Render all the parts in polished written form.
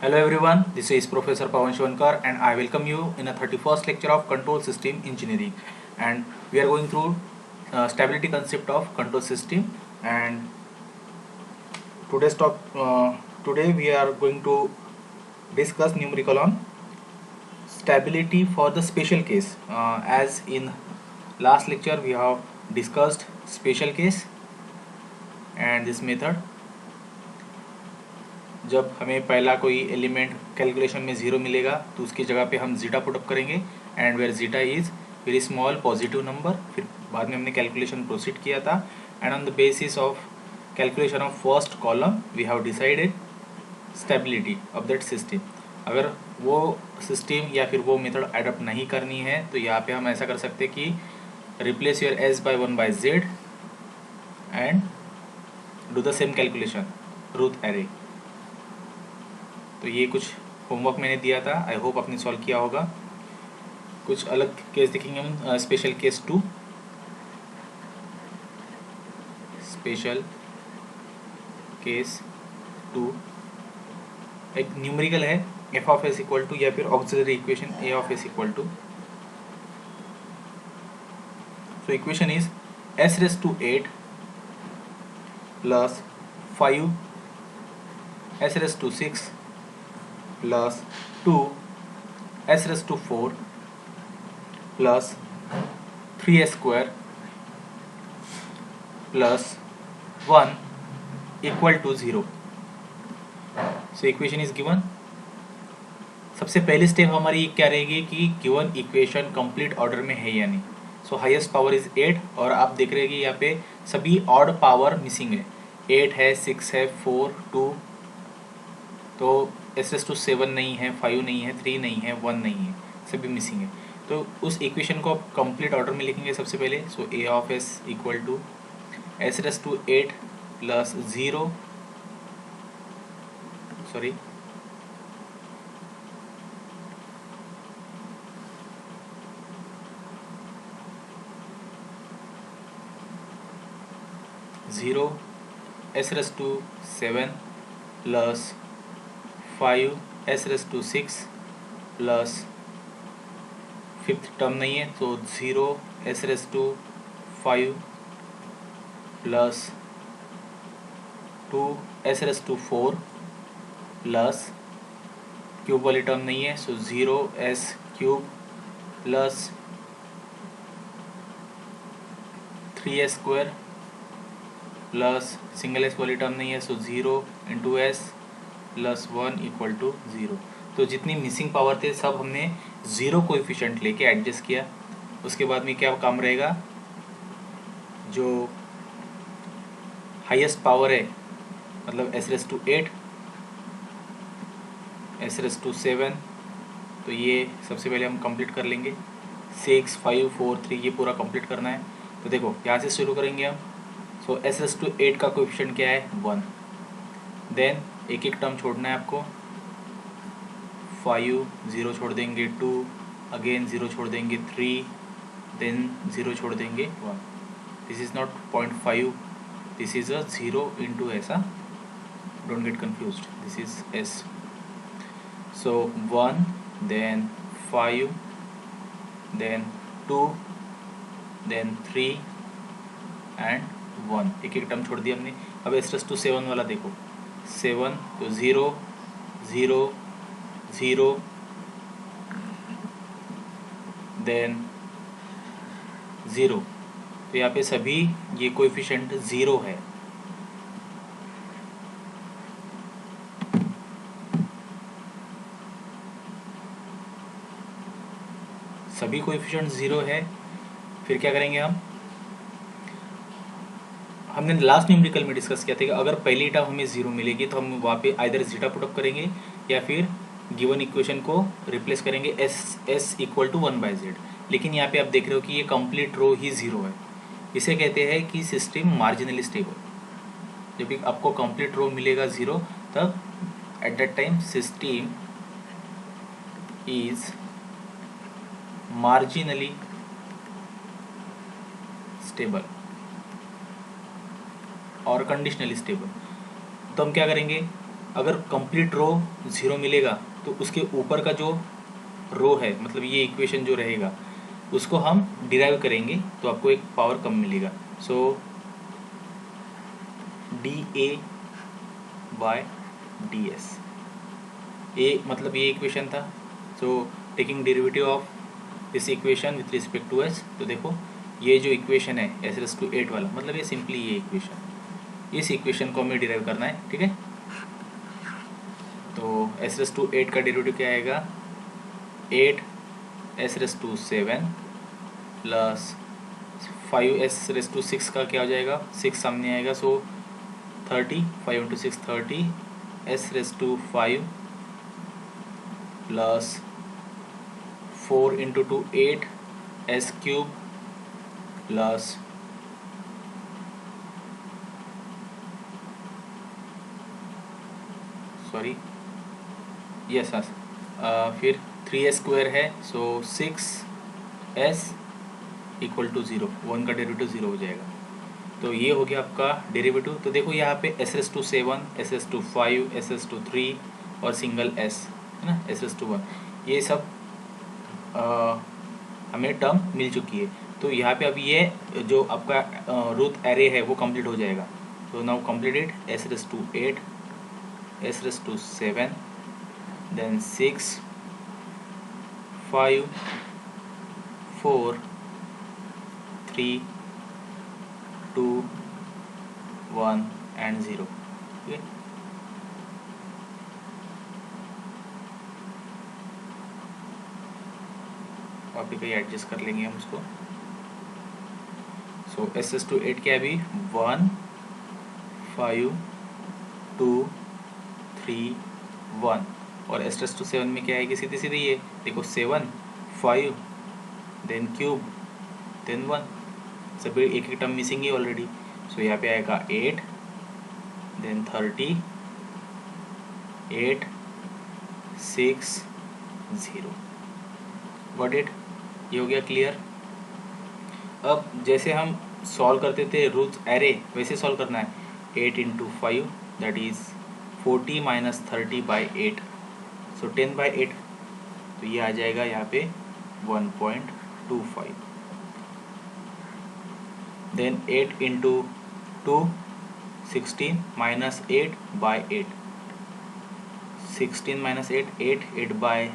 Hello everyone, this is Professor Pawan Shankar and I welcome you in a 31st lecture of Control System Engineering, and we are going through stability concept of control system. And today's talk today we are going to discuss numerical on stability for the special case. As in last lecture we have discussed special case and this method जब हमें पहला कोई element calculation में zero मिलेगा तो उसकी जगह पे हम जीटा पुटअप करेंगे and where zeta is very small positive number. फिर बाद में हमने कैलकुलेशन प्रोसीड किया था and on the basis of calculation of first column we have decided stability of that system. अगर वो सिस्टम या फिर वो मेथड एडप्ट नहीं करनी है तो यहाँ पे हम ऐसा कर सकते हैं कि replace your s by 1/z and do the same calculation Routh array. तो ये कुछ होमवर्क मैंने दिया था, आई होप आपने सॉल्व किया होगा। कुछ अलग केस देखेंगे हम। स्पेशल केस 2, स्पेशल केस 2 एक न्यूमेरिकल है F of S equal to या फिर auxiliary equation A of S equal to. So equation is S raise to 8 plus 5 S raise to 6 plus 2 S raise to 4 plus 3s square plus 1 equal to 0। So equation is given. सबसे पहली step हमारी क्या रहेगी कि given equation complete order में है या नहीं। सो हाईएस्ट पावर इज 8 और आप देख रहे हैं कि यहाँ पे सभी ऑड पावर मिसिंग है। 8 है, 6 है, 4, 2, तो एस रेस टू 7 नहीं है, 5 नहीं है, 3 नहीं है, 1 नहीं है, सभी मिसिंग है। तो उस इक्वेशन को आप कंप्लीट ऑर्डर में लिखेंगे सबसे पहले। So A of S equal to S raise to 8 plus 0 sorry 0 S raise to 7 plus 5 S raise to 6 plus fifth term नहीं है तो 0 S raise to 5 plus 2 S raise to 4 plus cube वाली term नहीं है so 0 S cube plus 3s square plus single S वाली term नहीं है so 0 into S plus 1 equal to 0। तो जितनी मिसिंग पावर थे सब हमने ज़ीरो कोएफिशिएंट लेके एडजस्ट किया। उसके बाद में क्या काम रहेगा, जो हाईएस्ट पावर है मतलब s raise to 8 s raise to 7, तो ये सबसे पहले हम कंप्लीट कर लेंगे। 6, 5, 4, 3 ये पूरा कंप्लीट करना है। तो देखो यहाँ से शुरू करेंगे हम। सो एस रेस टू 8 का कोएफिशिएंट क्या है 1, देन एक एक टर्म छोड़ना है आपको। 5 0 छोड़ देंगे, 2 अगेन 0 छोड़ देंगे, 3 देन 0 छोड़ देंगे 1। This is not 0.5, this is a 0 into ऐसा, don't get confuse, this is S. So 1 then 5 then 2 then 3 and 1, एक एक टर्म छोड़ दिया हमने। अब एस रेस टू 7 वाला देखो, 7 तो 0 0 0 देन 0, तो यहाँ पे सभी ये कोएफिशिएंट 0 है। सभी कोएफिशिएंट 0 है। फिर क्या करेंगे हमने लास्ट न्यूमेरिकल में डिस्कस किया था कि अगर पहली टर्म हमें 0 मिलेगी तो हम वहाँ पे आइदर जीटा पुटअप करेंगे या फिर गिवन इक्वेशन को रिप्लेस करेंगे एस इक्वल टू 1/z। लेकिन यहाँ पे आप देख रहे हो कि ये कंप्लीट रो ही 0 है। इसे कहते हैं कि सिस्टम मार्जिनली स्टेबल। जब भी आपको कंप्लीट रो मिलेगा 0 तब at that time system is marginally stable और कंडीशनली स्टेबल। तो हम क्या करेंगे, अगर कंप्लीट रो 0 मिलेगा तो उसके ऊपर का जो रो है, मतलब ये इक्वेशन जो रहेगा उसको हम डिराइव करेंगे तो आपको एक पावर कम मिलेगा। So dA by ds, A मतलब ये इक्वेशन था। So taking derivative of this equation with respect to s, तो देखो ये जो इक्वेशन है s⁻8 वाला, मतलब ये सिंपली ये इक्वेशन, इस इक्वेशन को हमें डिराइव करना है, ठीक है। तो s⁻8 का डेरिवेटिव क्या आएगा, 8s⁻7 प्लस 5s⁻6 का क्या हो जाएगा, 6 सामने आएगा, सो 30, 5 into 6 30, s⁻5 plus 4 into 2 8, s³ plus sorry yes फिर 3s² है, सो 6s इक्वल टू 0, 1 का डेरिवेटिव 0 हो जाएगा। तो ये हो गया आपका डेरिवेटिव। तो देखो यहाँ पे s⁻7, s⁻5, s⁻3 और सिंगल s है ना, s⁻1, ये सब हमें टर्म मिल चुकी है। तो यहाँ पे अभी ये जो आपका रूट एरे है वो कंप्लीट हो जाएगा। तो now completed, s⁻8, s⁻7, then 6, 5, 4, 3, 2, 1 and 0, ठीक है। वापस कहीं एडजस्ट कर लेंगे हम उसको। सो s⁻8 क्या है अभी, 1, 5, 2, 3, 1, और s⁻7 में क्या आएगी, सीधी सीधी ये देखो 7, 5, देन क्यूब, देन 1, सभी एक एक टर्म मिसिंग है ऑलरेडी। सो यहाँ पे आएगा 8, देन 30, 8, 6, 0, गॉट इट, ये हो गया क्लियर। अब जैसे हम सॉल्व करते थे रूट एरे वैसे सॉल्व करना है। 8 into 5 that is 40 minus 30 by 8, so 10 by 8, तो ये आ जाएगा यहाँ पे 1.25। Then 8 into 2 16 minus 8 by 8, 16 minus 8 8, 8 by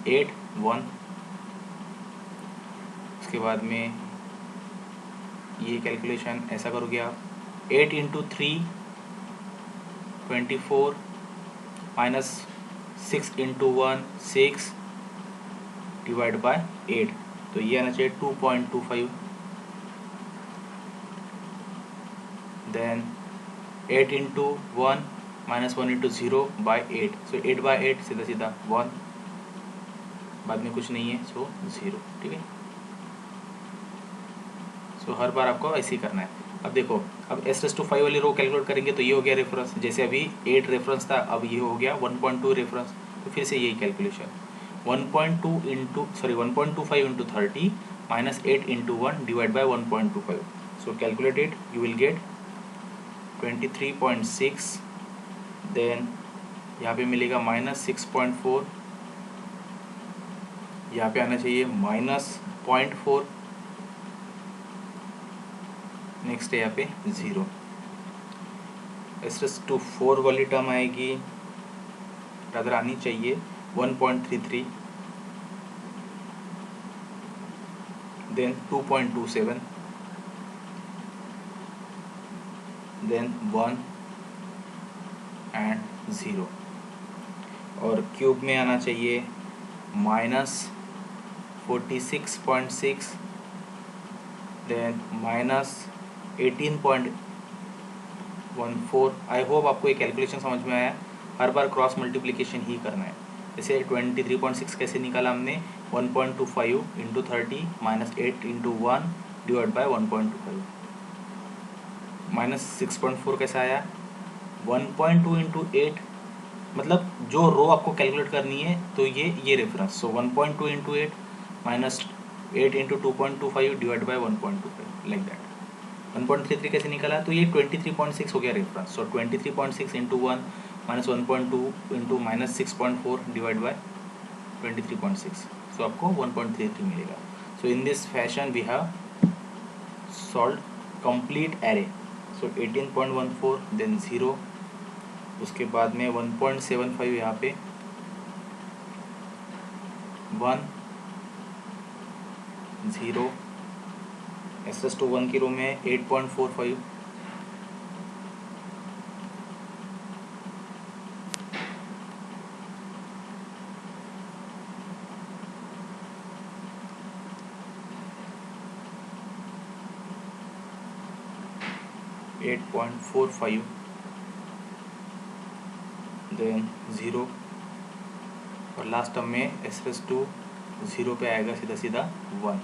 8 1। उसके बाद में ये कैलकुलेशन ऐसा करोगे आप, 8 into 3 24 minus 6 into 1 6 divide by 8, तो ये आना चाहिए 2.25। Then 8 into 1 minus 1 into 0 by 8, so 8 by 8 सीधा सीधा 1, बाद में कुछ नहीं है, सो 0, ठीक है। सो हर बार आपको ऐसे ही करना है। अब देखो, अब s⁻5 वाली रो कैलकुलेट करेंगे तो ये हो गया रेफरेंस, जैसे अभी 8 रेफरेंस था, अब ये हो गया 1.2 रेफरेंस, तो फिर से यही calculation 1.25 into 30 minus 8 into 1 divide by 1.25, so calculate it, you will get 23.6, then यहाँ पे मिलेगा माइनस 6.4, यहाँ पे आना चाहिए माइनस 0.4, नेक्स्ट है यहाँ पे 0, s⁻4 वाली टर्म आएगी, अगर आनी चाहिए 1.33, देन 2.27, देन 1 एंड 0, और क्यूब में आना चाहिए minus 46.6, then minus 18.14। I hope आपको ये कैलकुलेशन समझ में आया। हर बार क्रॉस मल्टीप्लिकेशन ही करना है। जैसे 23.6 कैसे निकाला हमने, 1.25 into 30 minus 8 into 1 divide by 1.25, minus 6.4 कैसा आया, 1.2 इंटू 8, मतलब जो रो आपको कैलकुलेट करनी है तो ये reference, so 1.2 into 8 minus 8 into 2.25 divide by 1.25, like that. 1.33 कैसे निकला, तो ये 23.6 हो गया reference. So 23.6 into 1 minus 1.2 into minus 6.4 divide by 23.6, so आपको 1.33 मिलेगा। So in this fashion we have solve complete array. So 18.14 then 0, उसके बाद में 1.75 यहाँ पे 1 0 SS टू 1 की रो में 8.45 8.45 देन 0 और लास्ट टर्म में SS टू 0 पे आएगा सीधा सीधा 1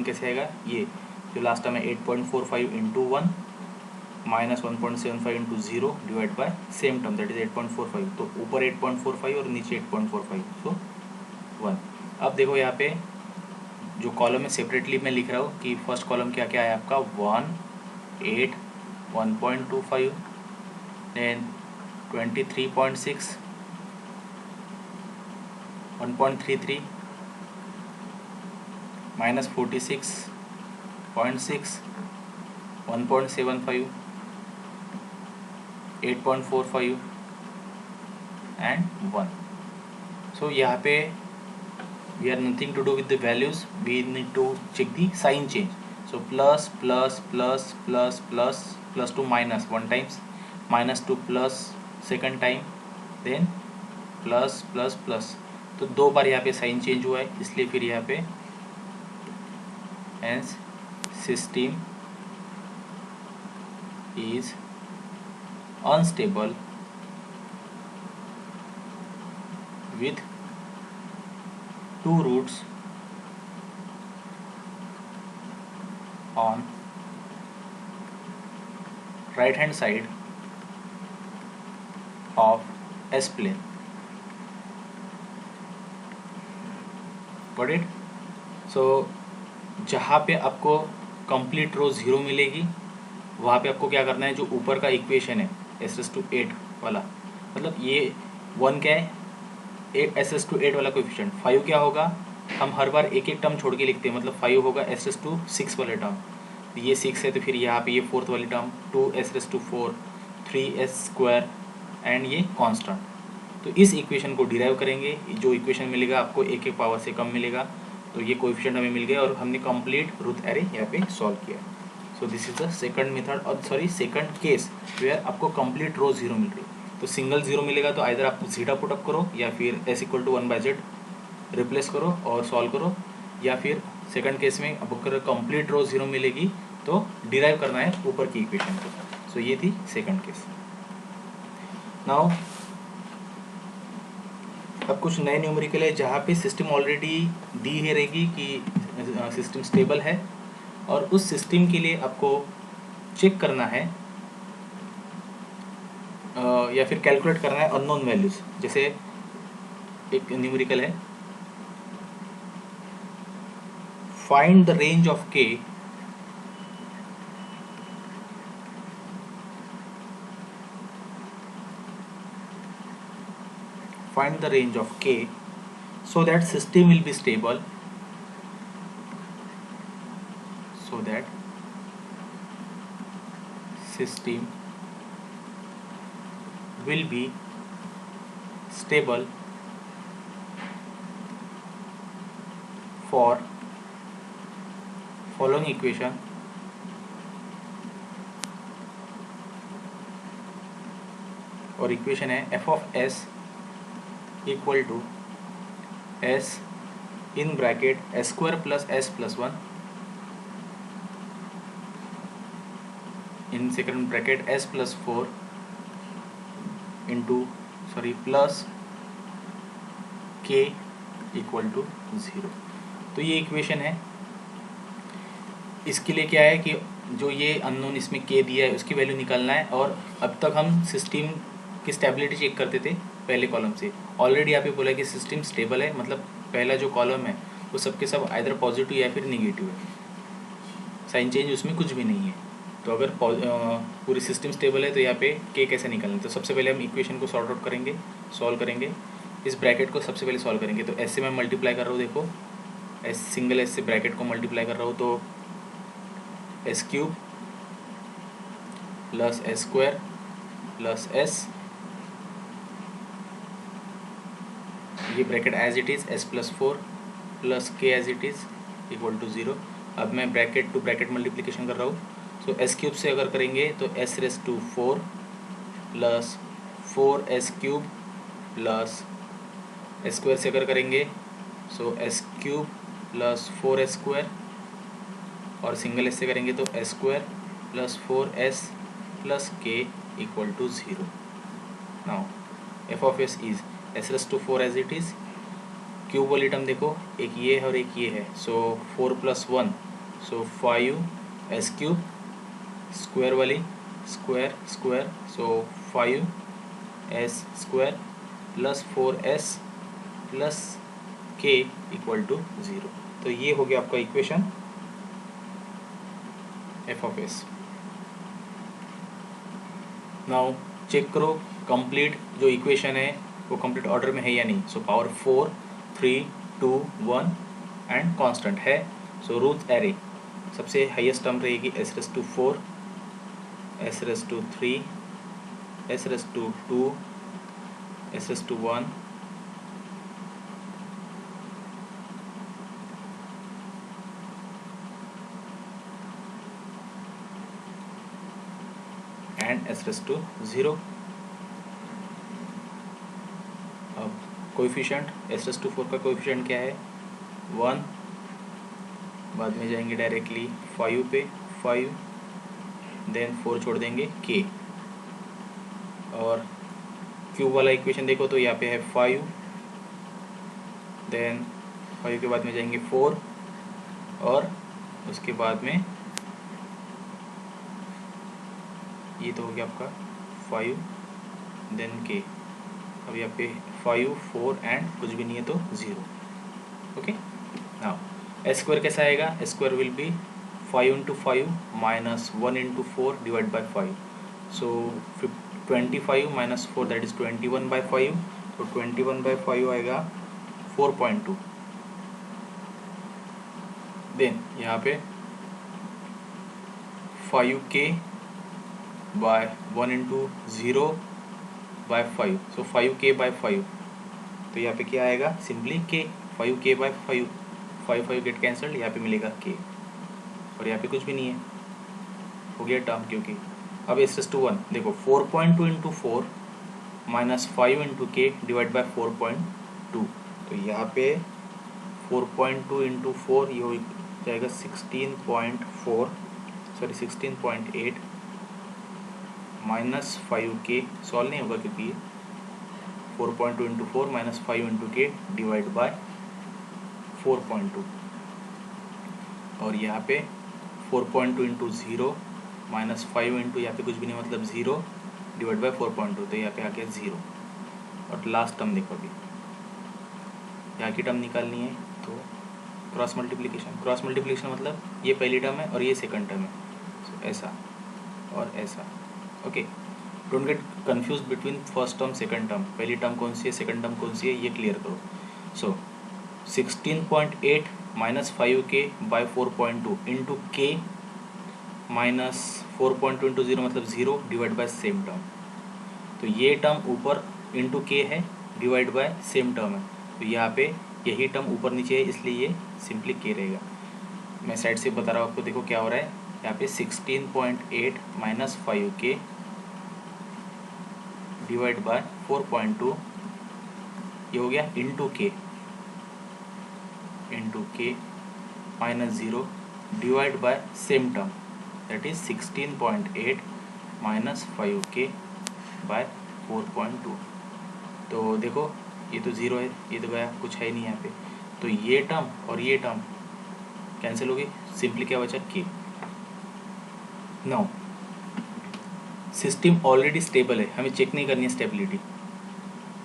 कैसे आएगा, ये जो लास्ट टर्म है 8.45 into 1 minus 1.75 into 0 divide by same term that is 8.45, तो ऊपर 8.45 और नीचे 8.45, सो 1। अब देखो यहाँ पे जो कॉलम है सेपरेटली मैं लिख रहा हूँ कि फर्स्ट कॉलम क्या क्या है आपका 1 8 1.25 देन 23.6 1.33 माइनस 46.6 1.75 8.45 एंड 1। सो यहाँ पे we are nothing to do with the values, we need to check the sign change. So plus plus plus plus plus plus to minus one times, minus to plus second time, then plus plus plus, तो दो बार यहाँ पे sign change हुआ है, इसलिए फिर यहाँ पे hence system is unstable with two roots on right hand side of S plane. Got it? So जहाँ पे आपको कंप्लीट रो 0 मिलेगी वहाँ पे आपको क्या करना है, जो ऊपर का इक्वेशन है SS/8 वाला, मतलब ये 1 क्या है, SS/8 वाला कोएफिशिएंट 5 क्या होगा, हम हर बार एक एक टर्म छोड़ के लिखते हैं, मतलब 5 होगा SS/6 वाले टर्म, ये 6 है तो फिर यहाँ पे ये 4th वाली टर्म 2SS/4 3S² एंड ये कांस्टेंट। तो इस इक्वेशन को डिराइव करेंगे, जो इक्वेशन मिलेगा आपको एक एक पावर से कम मिलेगा, तो ये कोएफिशिएंट हमें मिल गया और हमने कंप्लीट रूट एरे यहाँ पे सॉल्व किया। So this is the second method, और सॉरी सेकंड केस वेयर आपको कंप्लीट रो 0 मिल रही। तो सिंगल 0 मिलेगा तो आइदर आप जीटा पुटअप करो या फिर S=1/z रिप्लेस करो और सॉल्व करो, या फिर सेकंड केस में अब अगर कंप्लीट रो 0 मिलेगी तो डिराइव करना है ऊपर की इक्वेशन को। सो ये थी सेकंड केस। नाउ अब कुछ नए न्यूमेरिकल है जहाँ पे सिस्टम ऑलरेडी दी ही रहेगी कि सिस्टम स्टेबल है, और उस सिस्टम के लिए आपको चेक करना है या फिर कैलकुलेट करना है अननोन वैल्यूज। जैसे एक न्यूमेरिकल है, find the range of k find the range of k so that system will be stable, so that system will be stable for following equation, और इक्वेशन है f of s equal to s in bracket s² plus s plus 1 in second bracket s plus 4 into plus k equal to 0। तो ये equation है। इसके लिए क्या है कि जो ये अननोन इसमें k दिया है उसकी वैल्यू निकालना है, और अब तक हम सिस्टम की स्टेबिलिटी चेक करते थे पहले कॉलम से। ऑलरेडी यहाँ पे बोला कि सिस्टम स्टेबल है, मतलब पहला जो कॉलम है वो सबके सब आइदर पॉजिटिव या फिर निगेटिव है। साइन चेंज उसमें कुछ भी नहीं है। तो अगर पूरी सिस्टम स्टेबल है तो यहाँ पे के कैसे निकालना, तो सबसे पहले हम इक्वेशन को सॉर्ट आउट करेंगे, सॉल्व करेंगे। इस ब्रैकेट को सबसे पहले सॉल्व करेंगे। तो एस से मैं मल्टीप्लाई कर रहा हूँ, देखो एस सिंगल एस से ब्रैकेट को मल्टीप्लाई कर रहा हूँ, तो S cube plus S square plus S, ये bracket as it is S plus 4 plus K as it is equal to 0। अब मैं ब्रैकेट टू ब्रैकेट मल्टीप्लिकेशन कर रहा हूँ। सो एस क्यूब से अगर करेंगे तो S raise to 4 plus 4 S cube plus S square से अगर करेंगे so S cube plus 4 S square, और सिंगल एस से करेंगे तो S square plus 4 S plus के equal to 0। Now F of S is S raise to 4 as it is, cube वाली term देखो एक ये है और एक ये है, so 4 plus 1 so 5 S cube, square वाली square square so 5 s square plus 4 S plus के इक्वल टू 0। तो ये हो गया आपका equation F of s. Now check करो कंप्लीट जो इक्वेशन है वो कंप्लीट ऑर्डर में है या नहीं। सो पावर 4 3 2 1 एंड कांस्टेंट है। सो रूट एरे सबसे हाईएस्ट टर्म रहेगी s raise to 4, s raise to 3, s raise to 2, S raise to 1, and s raise to 0। अब कोएफिशिएंट एस रेस टू 4 का coefficient क्या है 1, बाद में जाएंगे डायरेक्टली 5 पे 5, देन 4 छोड़ देंगे के, और क्यूब वाला इक्वेशन देखो तो यहाँ पे है 5, देन 5 के बाद में जाएंगे 4, और उसके बाद में ये तो हो गया आपका 5 देन के। अब यहाँ पे 5 4 एंड कुछ भी नहीं है तो 0। ओके, नाउ एस स्क्वायर कैसा आएगा, S square will be 5 into 5 minus 1 into 4 divide by 5, so 25 minus 4 that is 21 by 5, तो 21 बाई 5 आएगा 4.2। देन यहाँ पे 5k by 1 into 0 by 5, so 5k by 5, तो यहाँ पे क्या आएगा simply k, 5k by 5, 5 get cancelled, यहाँ पे मिलेगा k, और यहाँ पे कुछ भी नहीं है, हो गया टर्म क्योंकि। अब एस रेस टू 1 देखो 4.2 इंटू 4 माइनस 5 इंटू के डिवाइड बाई 4.2, तो यहाँ पे 4.2 इंटू 4 ये हो जाएगा 16.8 माइनस 5k, सॉल्व नहीं होगा क्योंकि ये 4.2 इंटू 4 माइनस 5 इंटू के डिवाइड बाय 4.2, और यहाँ पे 4.2 इंटू 0 माइनस 5 इंटू यहाँ पे कुछ भी नहीं मतलब 0 डिवाइड बाय 4.2, तो यहाँ पे आ गया 0। और लास्ट टर्म देखो अभी यहाँ की टर्म निकालनी है तो क्रॉस मल्टीप्लिकेशन मतलब ये पहली टर्म है और ये सेकंड टर्म है, सो ऐसा और ऐसा। Okay, don't get confuse between first term second term, पहली टर्म कौन सी है सेकंड टर्म कौन सी है ये क्लियर करो। सो 16.8 minus 5k by 4.2 into k minus 4.2 into 0 मतलब 0 डिवाइड बाय सेम टर्म, तो ये टर्म ऊपर इंटू के है डिवाइड बाय सेम टर्म है, तो यहाँ पे यही टर्म ऊपर नीचे है इसलिए ये सिंपली के रहेगा। मैं साइड से बता रहा हूँ आपको, देखो क्या हो रहा है यहाँ पे 16.8 माइनस 5k डिवाइड बाय 4.2 ये हो गया into k minus 0 divide by same term that is 16.8 minus 5k by 4.2, तो देखो ये तो 0 है, ये तो गया कुछ है नहीं यहाँ पे, तो ये टर्म और ये टर्म कैंसिल हो गई, सिंपली क्या बचा के। नाउ सिस्टम ऑलरेडी स्टेबल है, हमें चेक नहीं करनी है स्टेबिलिटी,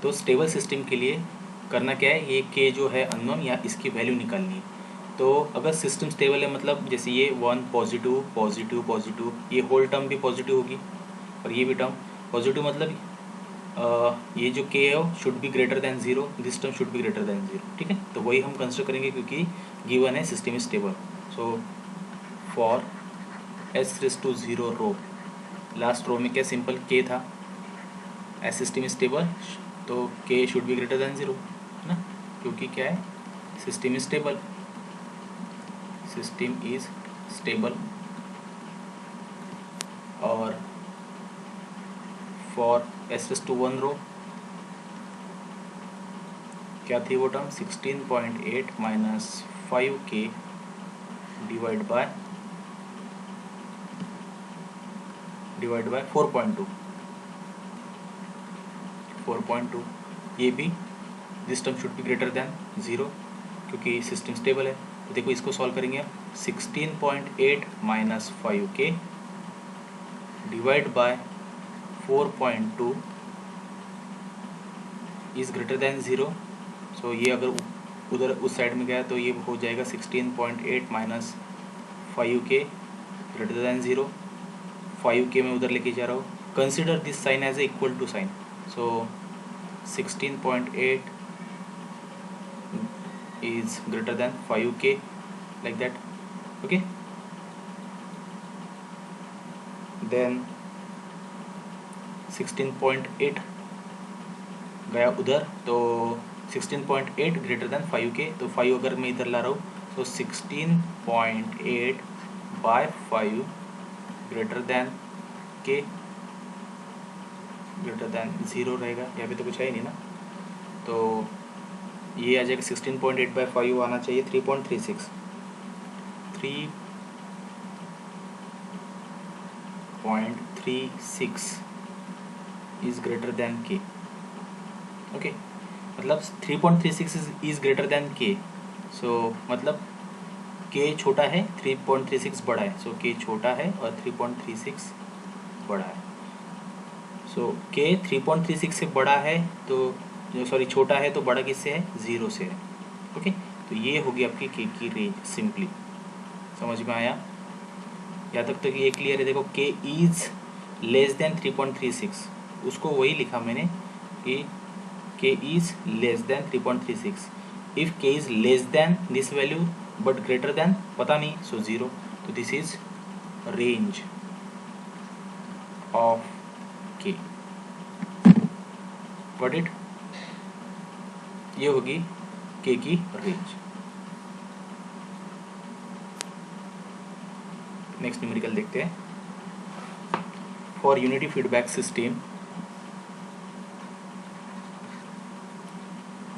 तो स्टेबल सिस्टम के लिए करना क्या है, ये के जो है अननोन या इसकी वैल्यू निकालनी है। तो अगर सिस्टम स्टेबल है मतलब जैसे ये 1 पॉजिटिव पॉजिटिव पॉजिटिव, ये होल टर्म भी पॉजिटिव होगी और ये भी टर्म पॉजिटिव, मतलब ये जो k है वो should be greater than 0, this term should be greater than 0, ठीक है। तो वही हम कंसिडर करेंगे क्योंकि गिवन है system is stable. So for s⁻0 row, last row में क्या सिंपल k था, एस सिस्टम इज स्टेबल तो k should be greater than 0 है ना, क्योंकि क्या है system is stable, system is stable. और फॉर s⁻1 रो क्या थी वो term 16.8 minus 5k divide by 4.2, ये भी this term should be greater than 0 क्योंकि सिस्टम स्टेबल है। तो देखो इसको सॉल्व करेंगे, 16.8 minus 5k divide by 4.2 is greater than 0। सो ये अगर उधर उस साइड में गया तो ये हो जाएगा 16.8 minus 5k greater than 0। 5k मैं उधर लेके जा रहा हूँ, consider this sign as A equal to sign. So 16.8 is greater than 5k, like that, okay. Then 16.8 गया उधर तो 16.8 ग्रेटर देन 5k, तो 5 अगर मैं इधर ला रहा हूँ तो 16.8 by 5 greater than k, greater than 0 रहेगा, यहाँ पे तो कुछ है ही नहीं ना, तो ये आ जाएगा 16.8 बाय 5 आना चाहिए 3.36 is greater than k, okay. मतलब 3.36 इज ग्रेटर देन k, सो मतलब k छोटा है 3.36 बड़ा है, सो k छोटा है और 3.36 बड़ा है। सो k 3.36 से बड़ा है तो सॉरी छोटा है तो बड़ा किससे है, 0 से है, ओके। तो ये होगी आपकी k की रेंज, सिंपली समझ में आया, यहाँ तक तो ये क्लियर है। देखो k इज लेस देन 3.36, उसको वही लिखा मैंने कि k is less than 3.36, if k is less than this value but greater than पता नहीं, सो 0, तो this is range of k, got it. ये होगी k की रेंज। नेक्स्ट न्यूमेरिकल देखते हैं। For unity feedback system,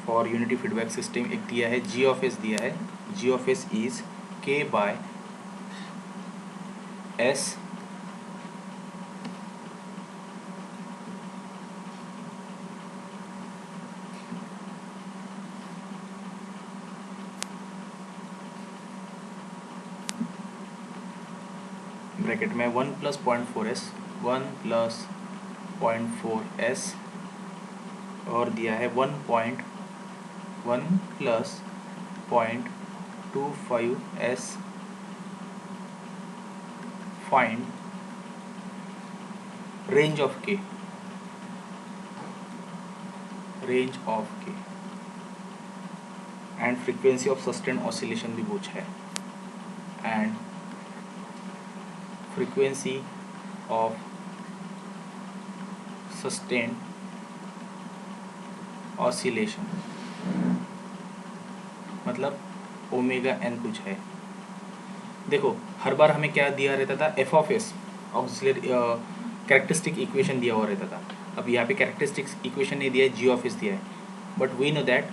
for unity feedback system एक दिया है g ऑफ s, दिया है g of s is k by s bracket में 1 प्लस 0.4s, 1 प्लस 0.4s और दिया है 1 plus 0.25s, find range of k, range of k and frequency of sustained oscillation भी पूछा है, and frequency of sustained oscillation, मतलब omega N कुछ है। देखो हर बार हमें क्या दिया रहता था, F of S auxiliary characteristic equation दिया हुआ रहता था। अब यहाँ पे कैरेक्टरिस्टिक इक्वेशन नहीं दिया है, जी ऑफ एस दिया है, but we know that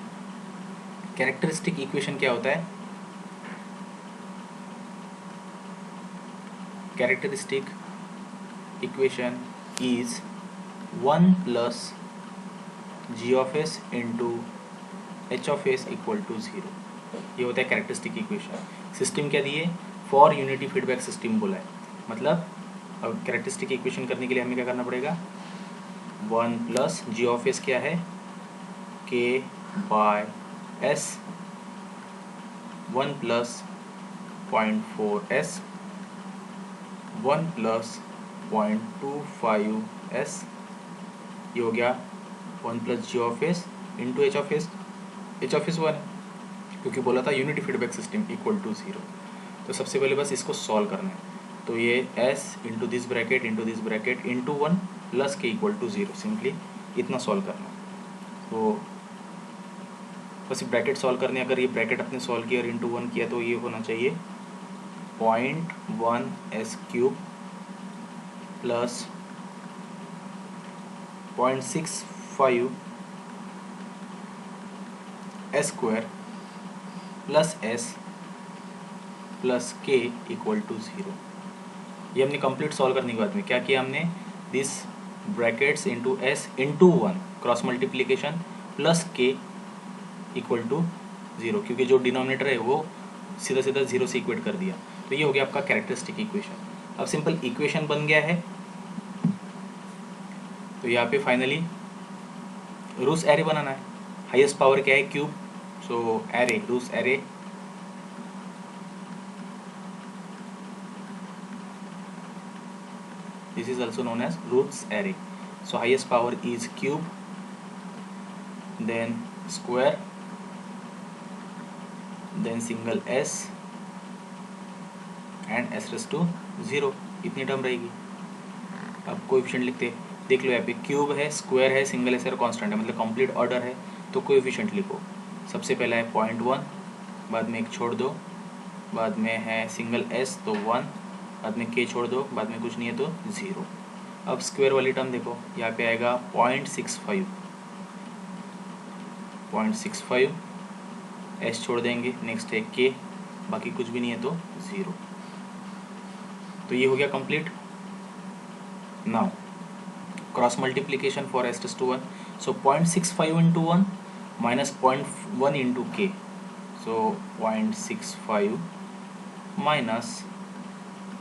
characteristic equation क्या होता है, characteristic equation is 1 plus g of s into h of s equal to 0, ये होता है कैरेक्टरिस्टिक इक्वेशन। सिस्टम क्या दिए, फॉर यूनिटी फीडबैक सिस्टम बोला है, मतलब अब कैरेक्टरिस्टिक इक्वेशन करने के लिए हमें क्या करना पड़ेगा, 1 प्लस जी ऑफ एस क्या है, k by s 1 plus 0.4s 1 plus 0.25s, ये हो गया 1 plus G of s into H of s 1 क्योंकि बोला था unity feedback system equal to 0। तो सबसे पहले बस इसको सॉल्व करना है। तो ये s into this bracket into 1 plus के इक्वल टू 0, सिंपली इतना सॉल्व करना है। तो बस ये ब्रैकेट सॉल्व करने, अगर ये ब्रैकेट अपने सॉल्व किया और इंटू 1 किया तो ये होना चाहिए 0.1s³ plus 0.65 s² plus s plus k equal to 0। ये हमने कंप्लीट सॉल्व करने के बाद में क्या किया हमने, this brackets into s into 1 cross multiplication plus k equal to 0, क्योंकि जो डिनोमिनेटर है वो सीधा सीधा 0 से इक्वेट कर दिया। तो ये हो गया आपका कैरेक्टरिस्टिक इक्वेशन। अब सिंपल इक्वेशन बन गया है। तो यहाँ पे फाइनली रूस एरे बनाना है। हाईएस्ट पावर क्या है, क्यूब। सो एरे, रूस array this is also known as roots array. So highest power is cube, then square, then single s and s raised to 0, इतनी टर्म रहेगी। अब कोएफिशिएंट लिखते, देख लो यहाँ पे क्यूब है, स्क्वायर है, सिंगल एस और कांस्टेंट है, मतलब कंप्लीट ऑर्डर है। तो कोएफिशिएंट लिखो, सबसे पहला है 0.1, बाद में एक छोड़ दो, बाद में है सिंगल एस तो 1, बाद में k छोड़ दो, बाद में कुछ नहीं है तो 0। अब स्क्वायर वाली टर्म देखो, यहाँ पे आएगा 0.65 s छोड़ देंगे, नेक्स्ट है k, बाकी कुछ भी नहीं है तो 0। तो ये हो गया complete. Now cross multiplication for s raised to 1, so 0.65 into 1 minus 0.1 into k, so 0.65 minus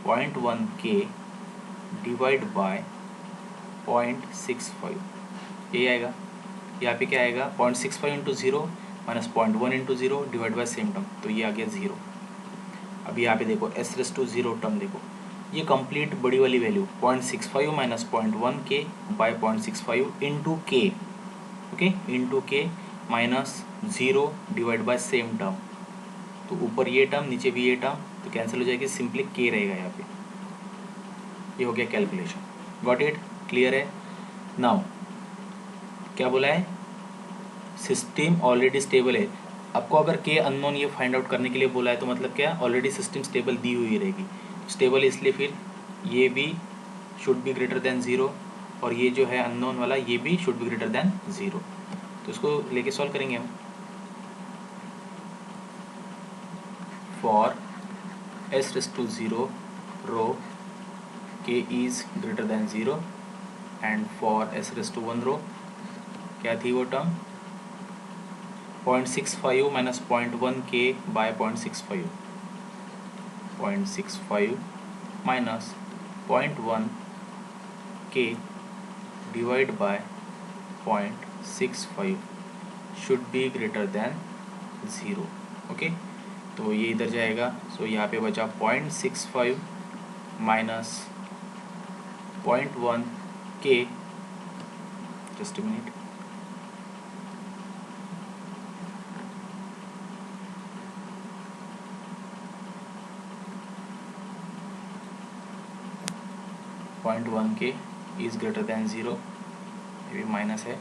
0.1 k divide by 0.65, ये आएगा। यहाँ पे क्या आएगा, 0.65 into 0 minus 0.1 into 0 divide by same term, तो ये आ गया 0। अब यहाँ पे देखो s raised to 0 टर्म देखो, ये कंप्लीट बड़ी वाली value 0.65 minus 0.1 k by 0.65 into k, okay, into k minus 0 divide by same term. तो ऊपर ये टर्म, नीचे भी ये टर्म, तो कैंसिल हो जाएगी, सिंपली k रहेगा यहाँ पे। ये हो गया कैलकुलेशन। गॉट इट, क्लियर है। नाउ क्या बोला है, सिस्टम ऑलरेडी स्टेबल है। आपको अगर के अननोन ये फाइंड आउट करने के लिए बोला है तो मतलब क्या, ऑलरेडी सिस्टम स्टेबल दी हुई रहेगी। स्टेबल इसलिए फिर ये भी शुड बी ग्रेटर देन 0 और ये जो है अननोन वाला ये भी शुड बी ग्रेटर देन 0। तो इसको लेके सॉल्व करेंगे हम। For s raised to 0 rho k is greater than 0 and for s raised to 1 rho क्या थी वो term, 0.65 minus 0.1 k by 0.65 minus 0.1 k divide by 0.65 should be greater than 0, okay. तो ये इधर जाएगा, सो यहाँ पे बचा 0.65 minus 0.1 k, just a minute, point 1 के इज़ ग्रेटर दैन 0, ये भी माइनस है।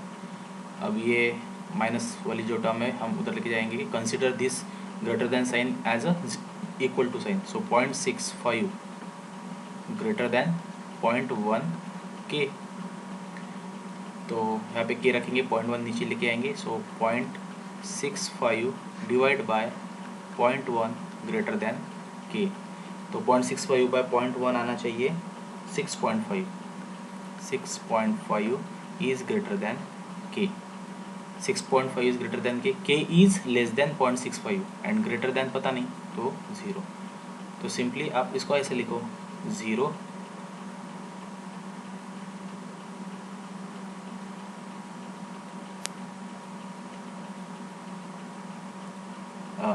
अब ये माइनस वाली जो टर्म है हम उधर लेके जाएंगे, consider this greater than sign as a equal to sign, so 0.65 greater than 0.1 के। तो यहाँ पे के रखेंगे, 0.1 नीचे लेके आएंगे, सो 0.65 डिवाइड बाय 0.1 ग्रेटर दैन के। तो 0.65 बाय 0.1 आना चाहिए 6.5 is greater than k, 6.5 is greater than k is less then 0.65 and greater than पता नहीं तो 0। तो सिंपली आप इसको ऐसे लिखो 0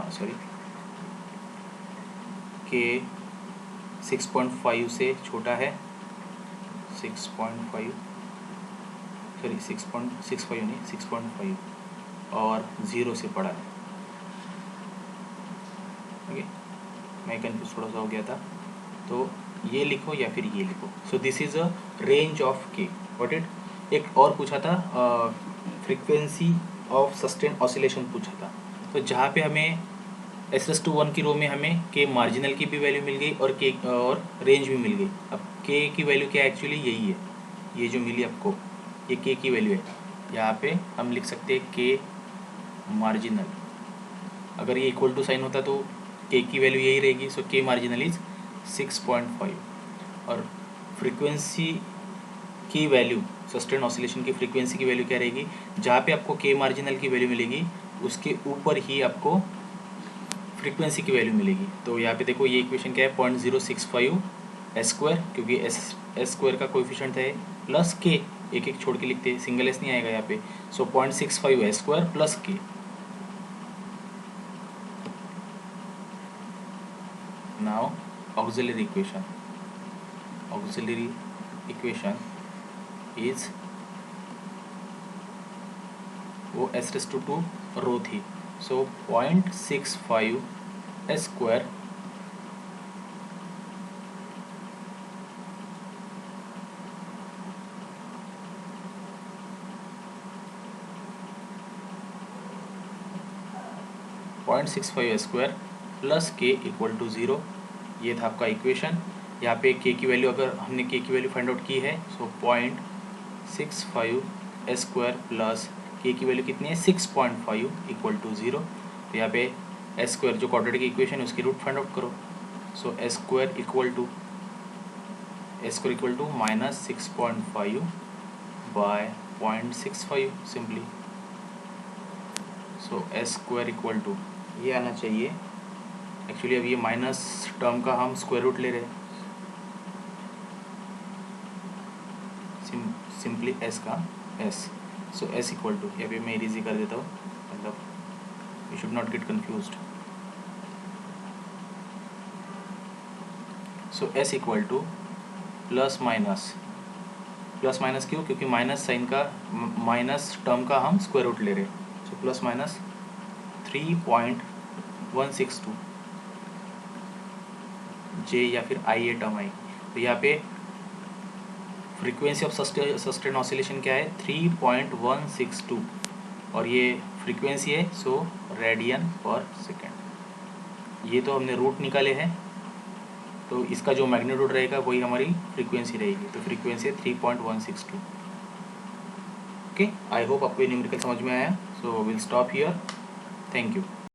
सॉरी के 6.5 से छोटा है, 6.5 सॉरी 6.65 नहीं 6.5 और 0 से बड़ा है। ओके, मैं कंफ्यूज थोड़ा सा हो गया था, तो ये लिखो या फिर ये लिखो। So this is a range of के, व्हाट इट। एक और पूछा था फ्रीक्वेंसी ऑफ सस्टेन ऑसिलेशन पूछा था, तो जहाँ पे हमें SS21 की रो में हमें के मार्जिनल की भी वैल्यू मिल गई और के और रेंज भी मिल गई। अब के की वैल्यू क्या एक्चुअली यही है, ये जो मिली आपको ये के की वैल्यू है। यहाँ पे हम लिख सकते हैं के मार्जिनल, अगर ये इक्वल टू साइन होता तो के की वैल्यू यही रहेगी। सो के मार्जिनल इज 6.5 और फ्रीक्वेंसी की वैल्यू सस्टेन ऑसिलेशन की फ्रीक्वेंसी की वैल्यू क्या रहेगी, जहाँ पे आपको के मार्जिनल की वैल्यू मिलेगी उसके ऊपर ही आपको फ्रीक्वेंसी की वैल्यू मिलेगी। तो यहाँ पे देखो ये इक्वेशन क्या है 0.065 एस स्क्वायर, क्योंकि एस स्क्वायर का कोएफिशिएंट है, प्लस के, एक एक छोड़ के लिखते हैं, सिंगल एस नहीं आएगा यहाँ पे। सो 0.65 एस स्क्वायर प्लस के। नाउ ऑक्सिलरी इक्वेशन इज, वो S⁻² रो थी, सो 0.65 S square S square plus के इक्वल टू 0। ये था आपका इक्वेशन। यहाँ पे के की वैल्यू, अगर हमने के की वैल्यू फाइंड आउट की है, सो 0.65 एस स्क्वायर प्लस के की वैल्यू कितनी है 6.5 इक्वल टू 0। तो यहाँ पे एस स्क्वायर जो क्वाड्रेटिक इक्वेशन है उसकी रूट फाइंड आउट करो। So S square equal to -6.5 by 0.65 simply. So S square equal to ये आना चाहिए, एक्चुअली अब ये माइनस टर्म का हम स्क्वायर रूट ले रहे हैं, सिंपली एस का s. So s equal to, यहाँ पे मैं इजी कर देता हूँ, मतलब you should not get confused. So s equal to plus minus क्यों, क्योंकि माइनस साइन का, माइनस टर्म का हम स्क्वायर रूट ले रहे हैं। सो प्लस माइनस 3.162 जे या फिर आई ए टर्म आई। तो यहाँ पे फ्रीक्वेंसी ऑफ सस्टेन ऑसिलेशन क्या है 3.162 और ये फ्रीक्वेंसी है, सो रेडियन पर सेकेंड। ये तो हमने रूट निकाले हैं, तो इसका जो मैग्नीट्यूड रहेगा वही हमारी फ्रीक्वेंसी रहेगी। तो फ्रीक्वेंसी है 3.162। ओके, आई होप आपको ये न्यूमेरिकल समझ में आया। So will stop here, thank you.